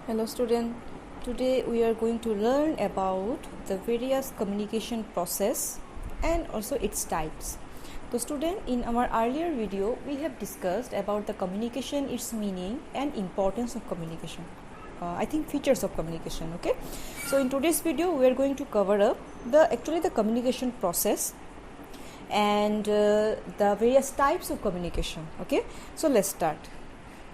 Hello student, today we are going to learn about the various communication process and also its types. So student, in our earlier video we have discussed about the communication, its meaning and importance of communication. I think features of communication, okay? So in today's video we are going to cover up the communication process and the various types of communication, okay? So let's start.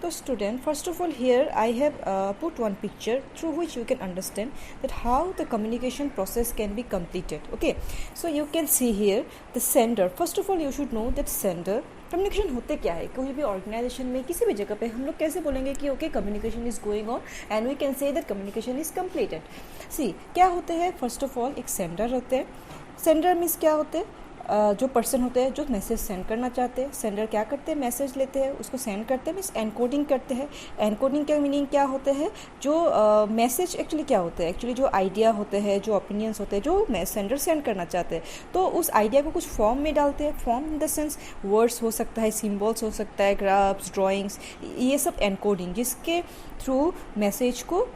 So student, first of all here I have put one picture through which you can understand that how the communication process can be completed. Okay, so you can see here the sender. First of all you should know that sender communication होते क्या है, कोई भी organisation में किसी भी जगह पे हम लोग कैसे बोलेंगे कि okay communication is going on and we can say that communication is completed. See क्या होते हैं, फर्स्ट ऑफ ऑल एक सेंडर होते हैं. सेंडर मीन्स क्या होते हैं, जो पर्सन होते हैं जो मैसेज सेंड करना चाहते हैं. सेंडर क्या करते हैं, मैसेज लेते हैं, उसको सेंड करते हैं, मीन्स एनकोडिंग करते हैं. एनकोडिंग का मीनिंग क्या होते हैं, जो मैसेज एक्चुअली क्या होते हैं, एक्चुअली जो आइडिया होते हैं, जो ओपिनियंस होते हैं, जो सेंडर सेंड करना चाहते हैं, तो उस आइडिया को कुछ फॉर्म में डालते हैं. Form in the sense words हो सकता है, सिम्बल्स हो सकता है, ग्राफ्स, ड्राइंग्स, ये सब एनकोडिंग जिसके थ्रू मैसेज को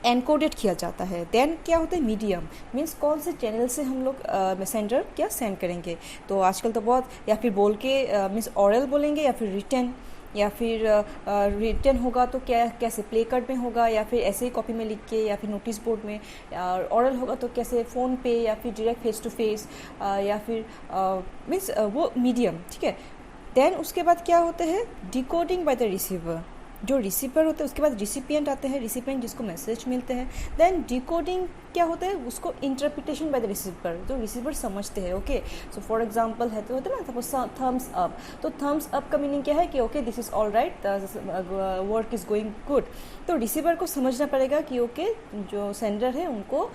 एनकोडेड किया जाता है. देन क्या होता है, मीडियम मीन्स कौन से चैनल से हम लोग मैसेंजर क्या सेंड करेंगे. तो आजकल तो बहुत या फिर बोल के मीन्स ऑरल बोलेंगे या फिर रिटन, या फिर रिटन होगा तो क्या कैसे प्ले कार्ड में होगा या फिर ऐसे ही कॉपी में लिख के या फिर नोटिस बोर्ड में. ऑरल होगा तो कैसे फ़ोन पे या फिर डायरेक्ट फेस टू फेस या फिर मीन्स वो मीडियम, ठीक है. देन उसके बाद क्या होते हैं, डिकोडिंग बाय द रिसीवर. जो रिसीवर होते हैं उसके बाद रिसिपिएंट आते हैं, रिसिपिएंट जिसको मैसेज मिलते हैं. देन डिकोडिंग क्या होता है, उसको इंटरप्रिटेशन बाय द रिसीवर, जो रिसीवर समझते हैं. ओके, सो फॉर एग्जांपल है तो होता है ना, सपोज थम्स अप. तो थम्स अप का मीनिंग क्या है कि okay this is all right, work is going good. तो रिसीवर को समझना पड़ेगा कि ओके जो सेंडर है उनको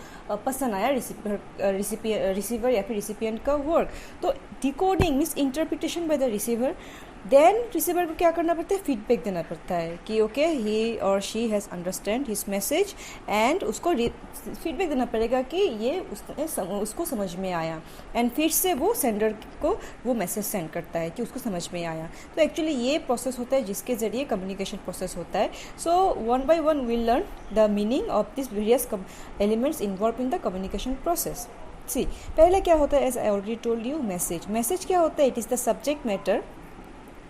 पसंद आया रिसीवर या फिर रिसिपिएंट का वर्क. तो decoding means interpretation by the receiver. Then receiver को क्या करना पड़ता है, फीडबैक देना पड़ता है कि okay he or she has understand his message and उसको फीडबैक देना पड़ेगा कि ये उसको समझ में आया. एंड फिर से वो सेंडर को वो मैसेज सेंड करता है कि उसको समझ में आया. तो एक्चुअली ये प्रोसेस होता है जिसके ज़रिए कम्युनिकेशन प्रोसेस होता है. So one by one we'll learn the meaning of this various elements involve in the communication process. See पहले क्या होता है, as I already told you, message. Message क्या होता है, it is the subject matter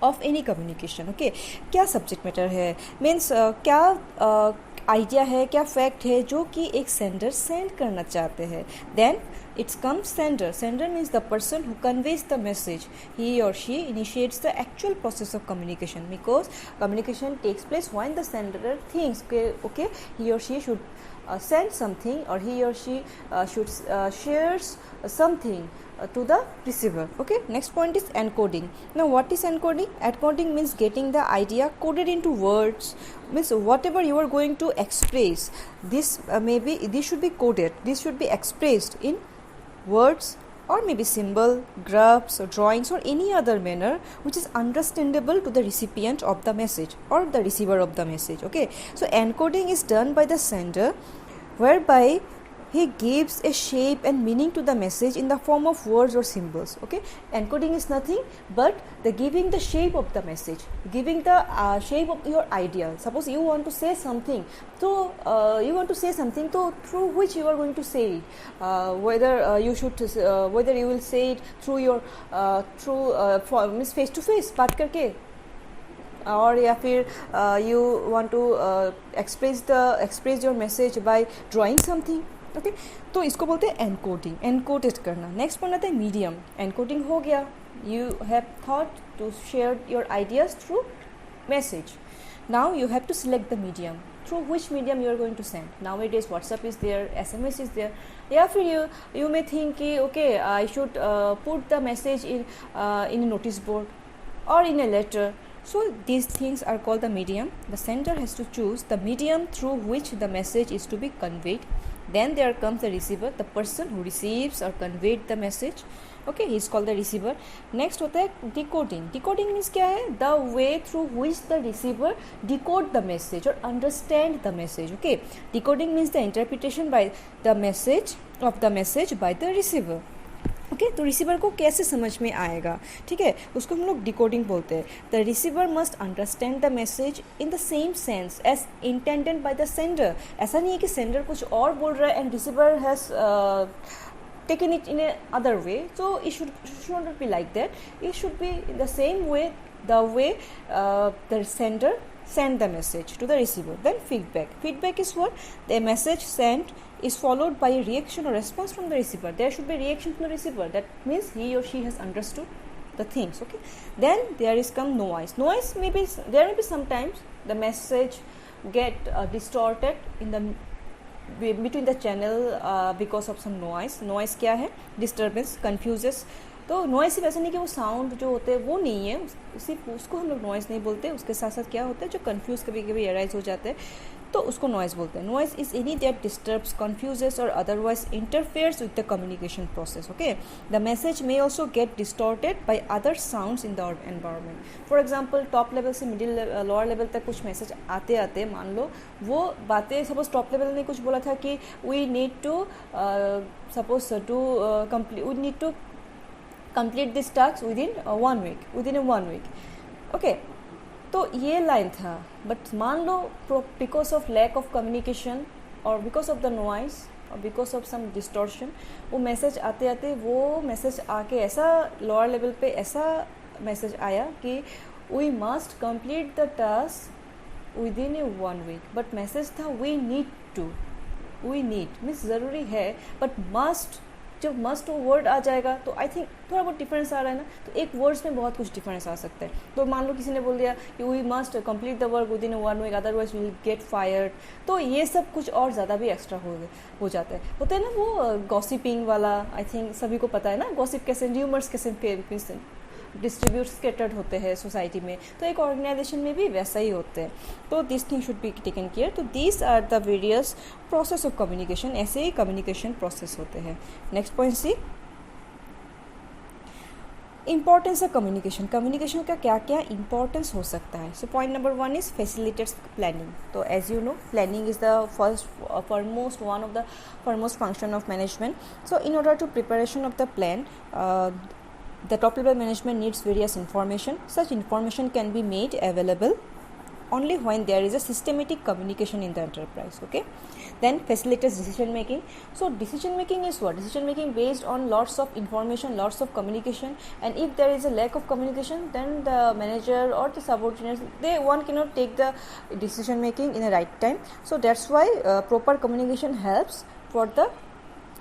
of any communication. Okay, क्या subject matter है, means क्या आइडिया है, क्या फैक्ट है जो कि एक सेंडर सेंड करना चाहते हैं. Then it's comes sender. Sender means the person who conveys the message. He or she initiates the actual process of communication because communication takes place when the sender thinks okay he or she should send something or he or she should shares something to the receiver. Okay, next point is encoding. Now what is encoding? Encoding means getting the idea coded into words, means whatever you are going to express, this this should be coded, this should be expressed in words or maybe symbol, graphs or drawings or any other manner which is understandable to the recipient of the message or the receiver of the message. Okay, so encoding is done by the sender whereby he gives a shape and meaning to the message in the form of words or symbols. Okay, encoding is nothing but the giving the shape of the message, giving the shape of your idea. Suppose you want to say something, so you want to say something, so through which you are going to say it, whether you should whether you will say it through your means face to face बात करके, और या फिर you want to express your message by drawing something. Okay, तो इसको बोलते हैं encoding, encoded करना. नेक्स्ट पॉइंट आता है मीडियम. एनकोडिंग हो गया, you have thought to share your ideas through message. Now you have to select the medium through which medium you are going to send. Nowadays WhatsApp is there, SMS is there, या फिर you may think कि okay I should put the message in a notice board or in a letter. So these things are called the medium. The sender has to choose the medium through which the message is to be conveyed. Then there comes the receiver, the person who receives or conveyed the message. Okay, he is called the receiver. Next होता है decoding. Decoding means क्या है, the way through which the receiver decode the message or understand the message. Okay, decoding means the interpretation by the message of the message by the receiver. Okay तो receiver को कैसे समझ में आएगा, ठीक है, उसको हम लोग डिकोडिंग बोलते हैं. The receiver must understand the message in the same sense as intended by the sender. ऐसा नहीं है कि सेंडर कुछ और बोल रहा है and receiver has taken it in a other way. So it should not be like that. It should be in the same way, the way the sender send the message to the receiver. Then feedback is what? The message sent is followed by a reaction or response from the receiver. There should be reaction from the receiver. That means he or she has understood the things. Okay, then there is come noise. Maybe there may be sometimes the message get distorted in the between the channel because of some noise क्या है? Disturbance, confuses. तो noise सिर्फ ऐसा नहीं कि वो sound जो होते हैं वो नहीं है, सिर्फ उसको हम लोग नॉइस नहीं बोलते. उसके साथ साथ क्या होता है जो कन्फ्यूज़ कभी कभी अराइज हो जाते हैं तो उसको नॉइस बोलते हैं. Noise is any that disturbs, confuses or otherwise interferes with the communication process. Okay, the message may also get distorted by other sounds in the environment. For example top level से middle lower level तक कुछ message आते आते मान लो वो बातें, suppose top level ने कुछ बोला था कि we need to suppose to complete, we need to complete this task within 1 week. Okay, तो ये लाइन था. बट मान लो because of lack of communication और बिकॉज ऑफ द नॉइस और बिकॉज ऑफ सम डिस्टॉर्शन वो मैसेज आते आते वो मैसेज आके ऐसा लोअर लेवल पे ऐसा मैसेज आया कि we must complete the task within 1 week. But message था वी नीड मीन्स ज़रूरी है, बट मस्ट, जब मस्ट वो वर्ड आ जाएगा तो आई थिंक थोड़ा बहुत डिफरेंस आ रहा है ना. तो एक वर्ड्स में बहुत कुछ डिफरेंस आ सकता है. तो मान लो किसी ने बोल दिया कि we must complete the work within 1 week otherwise will get fired. तो ये सब कुछ और ज़्यादा भी एक्स्ट्रा हो जाता है. होता है ना वो गॉसिपिंग वाला, आई थिंक सभी को पता है ना गॉसिप कैसे, र्यूमर्स कैसे डिस्ट्रीब्यूट स्कैटर्ड होते हैं सोसाइटी में. तो एक ऑर्गेनाइजेशन में भी वैसा ही होते हैं. तो this thing should be taken care. तो these are the various process of communication. ऐसे ही कम्युनिकेशन प्रोसेस होते हैं. Next point see, importance of communication. Communication का क्या क्या इंपॉर्टेंस हो सकता है. So point number 1 is facilitates planning. तो as you know planning is the foremost one of the foremost function of management. So in order to preparation of the plan, the top level management needs various information. Such information can be made available only when there is a systematic communication in the enterprise. Okay, then facilitates decision making. So decision making is what? Decision making based on lots of information, lots of communication, and if there is a lack of communication, then the manager or the subordinates, one cannot take the decision making in the right time. So that's why proper communication helps for the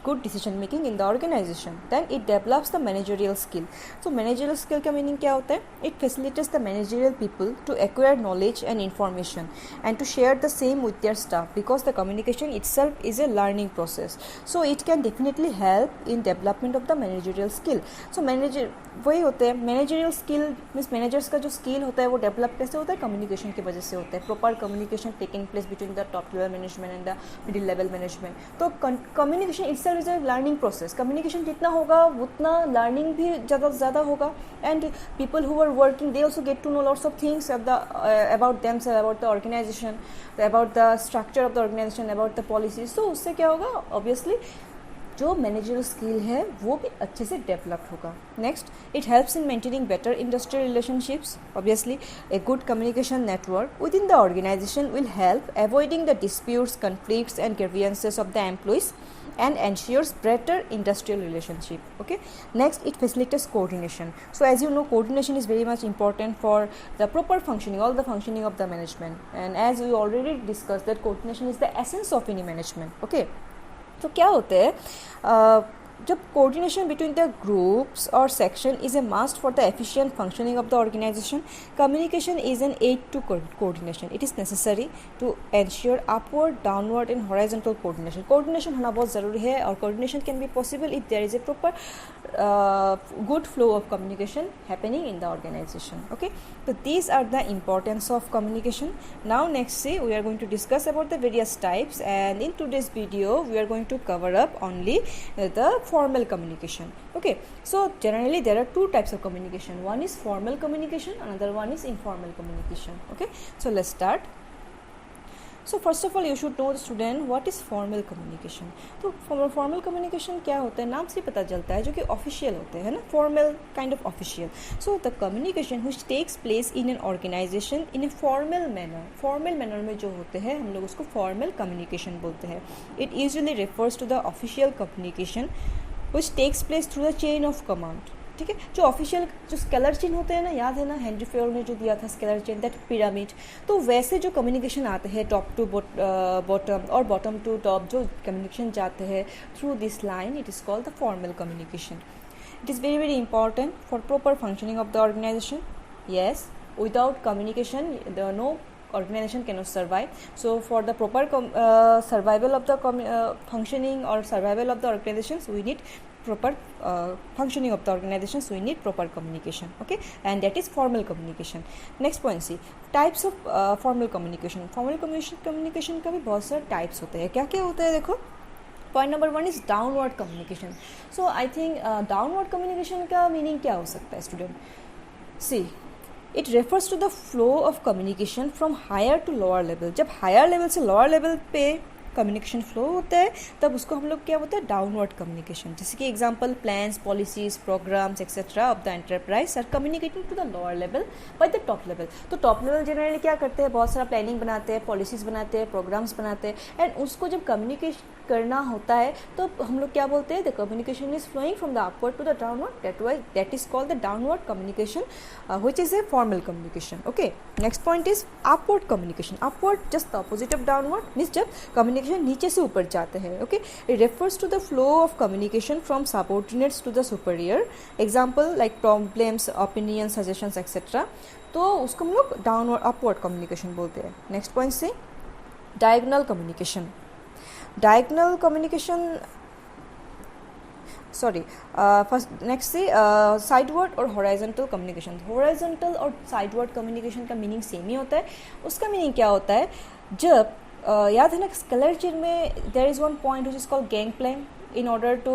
good decision making in the organization. Then it develops the managerial skill. So managerial skill का meaning क्या होता है? It facilitates the managerial people to acquire knowledge and information and to share the same with their staff, because the communication itself is a learning process. So it can definitely help in development of the managerial skill. So manager वही होते हैं managerial skill, means managers का जो skill होता है वो develop कैसे होता है? कम्युनिकेशन की वजह से होता है. Proper communication taking place between the top level management and the middle level management. तो communication itself is a learning process. Communication जितना होगा उतना लर्निंग भी ज़्यादा होगा. And people who are working they also get to know lots of things about themselves, about the organisation, about the structure of the organisation, about the policies. तो उससे क्या होगा? ऑब्वियसली जो मैनेजरियल स्किल है वो भी अच्छे से डेवलप होगा. Next, it helps in maintaining better industrial relationships. Obviously a good communication network within the organization will help avoiding the disputes, conflicts and grievances of the employees and ensures better industrial relationship. Okay, next, it facilitates coordination. So as you know, coordination is very much important for the proper functioning, all the functioning of the management, and as we already discussed that coordination is the essence of any management. Okay, तो क्या होता है जब coordination between the groups or section is a must for the efficient functioning of the organization, communication is an aid to coordination. It is necessary to ensure upward, downward and horizontal coordination. Coordination होना बहुत ज़रूरी है और coordination can be possible if there is a proper good flow of communication happening in the organization. Okay, so these are the importance of communication. Now next, see, we are going to discuss about the various types, and in today's video we are going to cover up only the formal communication. Okay, so generally there are two types of communication. One is formal communication, another one is informal communication. Okay, so let's start. So first of all you should know the student what is formal communication. तो formal communication क्या होता है, नाम से पता चलता है, जो कि ऑफिशियल होते हैं ना, formal kind of official. So the communication which takes place in an organization in a formal manner में जो होते हैं हम लोग उसको फॉर्मल कम्युनिकेशन बोलते हैं. It usually refers to the official communication which takes place through the chain of command. ठीक है, जो ऑफिशियल जो स्केलर चेन होते हैं ना, याद है ना हेनरी फेयर ने जो दिया था स्केलर चेन, दैट पिरामिड. तो वैसे जो कम्युनिकेशन आते हैं टॉप टू बॉटम और बॉटम टू टॉप, जो कम्युनिकेशन जाते हैं through this line, it is called the formal communication. It is very very important for proper functioning of the organization. Yes, without communication no organization cannot survive. So for the proper survival of the functioning or survival of the organizations, we need proper functioning of the organizations, we need proper communication. Okay, and that is formal communication. Next point, see types of formal communication. Formal communication का भी बहुत सारे types होते हैं. क्या क्या होता है देखो. Point number 1 is downward communication. So I think downward communication का मीनिंग क्या हो सकता है student. See, it refers to the flow of communication from higher to lower level. जब हायर लेवल से लोअर लेवल पे कम्युनिकेशन फ्लो होता है तब उसको हम लोग क्या बोलते हैं, डाउनवर्ड कम्युनिकेशन. जैसे कि example, plans, policies, programs etcetera of the enterprise are communicating to the lower level by the top level. तो टॉप लेवल जनरली क्या करते हैं, बहुत सारा प्लानिंग बनाते हैं, पॉलिसीज बनाते हैं, प्रोग्राम्स बनाते हैं, एंड उसको जब कम्युनिकेशन करना होता है तो हम लोग क्या बोलते हैं, the communication is flowing from the upward to the downward. That is called the downward communication which is a formal communication. Okay, next point is upward communication. Upward just the opposite of downward, means जब communication नीचे से ऊपर जाते हैं. Okay, it refers to the flow of communication from subordinates to the superior. Example like problems, opinion, suggestions etcetera. तो उसको हम लोग डाउनवर्ड अपवर्ड कम्युनिकेशन बोलते हैं. Next point say diagonal communication. Diagonal communication first next से sideward और horizontal communication. Horizontal और sideward communication का मीनिंग सेम ही होता है. उसका मीनिंग क्या होता है, जब याद है ना स्केलर चेन में there is one point which is called gang plank. in order to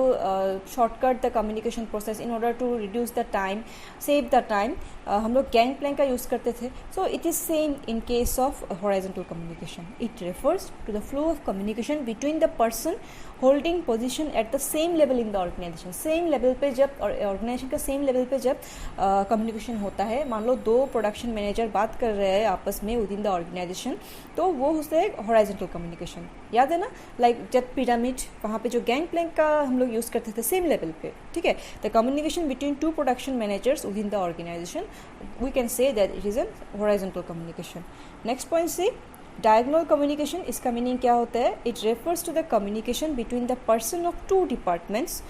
shortcut the communication process, in order to reduce the time, save the time, हम लोग गैंग प्लैंक का यूज़ करते थे. So it is same in case of horizontal communication. It refers to the flow of communication between the person holding position at the same level in the organization. Same level पे जब organisation का same level पे जब communication होता है, मान लो 2 production manager बात कर रहे हैं आपस में विद इन द ऑर्गेनाइजेशन, तो वो होता है हॉराइजॉन्टल कम्युनिकेशन. याद है ना, लाइक जब पिरामिड, वहाँ पे जो गैंग प्लैंक का हम लोग यूज़ करते थे सेम लेवल पे. ठीक है, the communication between 2 production managers within the organization, we can say that it is an horizontal communication. Next point say diagonal communication. इसका मीनिंग क्या होता है, it refers to the communication between the person of 2 departments,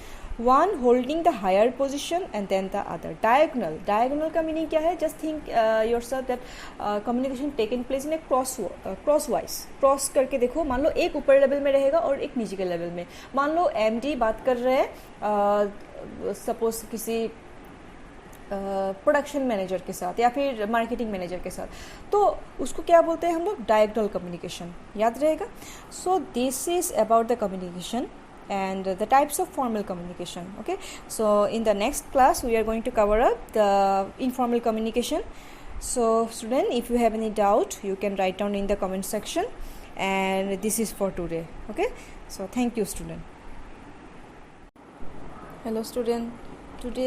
one holding the higher position and then the other. Diagonal का meaning क्या है, just think yourself that communication taken place in a crosswise. Cross करके देखो, मान लो एक ऊपर level में रहेगा और एक नीचे के लेवल में. मान लो MD बात कर रहे हैं सपोज किसी प्रोडक्शन मैनेजर के साथ या फिर मार्केटिंग मैनेजर के साथ, तो उसको क्या बोलते हैं हम लोग, डायगोनल कम्युनिकेशन. याद रहेगा. So this is about the communication and the types of formal communication. Okay, so in the next class we are going to cover up the informal communication. So student, if you have any doubt you can write down in the comment section, and this is for today. Okay, so thank you student. Hello student, today